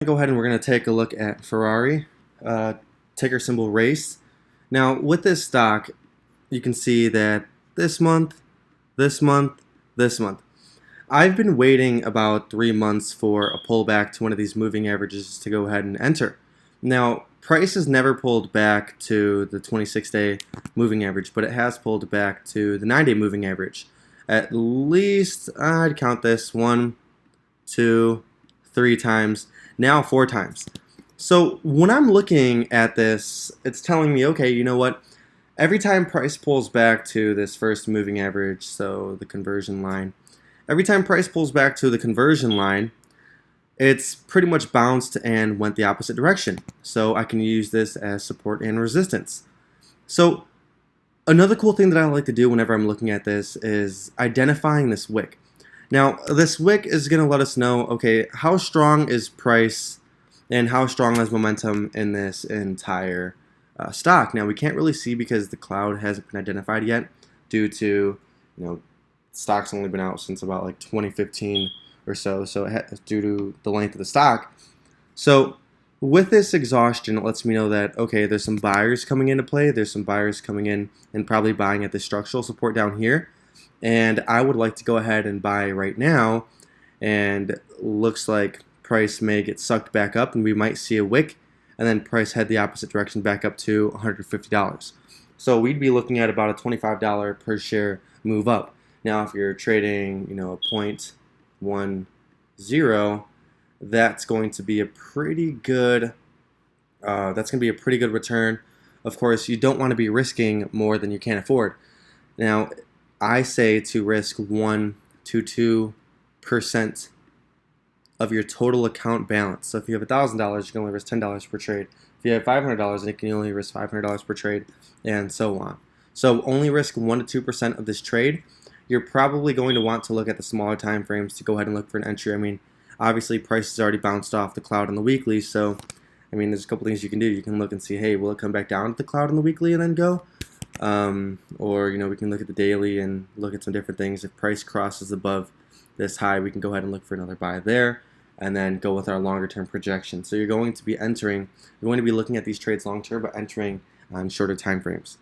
go ahead and we're going to take a look at Ferrari, ticker symbol RACE. Now with this stock, you can see that this month, this month, this month. I've been waiting about 3 months for a pullback to one of these moving averages to go ahead and enter. Now, price has never pulled back to the 26-day moving average, but it has pulled back to the 9-day moving average. At least, I'd count this 1, 2, 3 times, now 4 times. So when I'm looking at this, it's telling me, okay, you know what? Every time price pulls back to this first moving average, so the conversion line, every time price pulls back to the conversion line, it's pretty much bounced and went the opposite direction. So I can use this as support and resistance. So another cool thing that I like to do whenever I'm looking at this is identifying this wick. Now, this wick is going to let us know, okay, how strong is price and how strong is momentum in this entire stock. Now, we can't really see because the cloud hasn't been identified yet due to, stock's only been out since about like 2015 or so, due to the length of the stock. So with this exhaustion, it lets me know that, okay, there's some buyers coming into play. There's some buyers coming in and probably buying at the structural support down here. And I would like to go ahead and buy right now. And looks like price may get sucked back up and we might see a wick and then price head the opposite direction back up to $150. So we'd be looking at about a $25 per share move up. Now, if you're trading, a 0.10, that's going to be a pretty good. Return. Of course, you don't want to be risking more than you can afford. Now, I say to risk 1 to 2% of your total account balance. So if you have $1,000, you can only risk $10 per trade. If you have $500, then you can only risk $500 per trade, and so on. So only risk 1 to 2% of this trade. You're probably going to want to look at the smaller time frames to go ahead and look for an entry. I mean, obviously price has already bounced off the cloud on the weekly, so I mean, there's a couple things you can do. You can look and see, hey, will it come back down to the cloud on the weekly and then go? Or we can look at the daily and look at some different things. If price crosses above this high, we can go ahead and look for another buy there and then go with our longer term projection. So you're going to be looking at these trades long term, but entering on shorter time frames.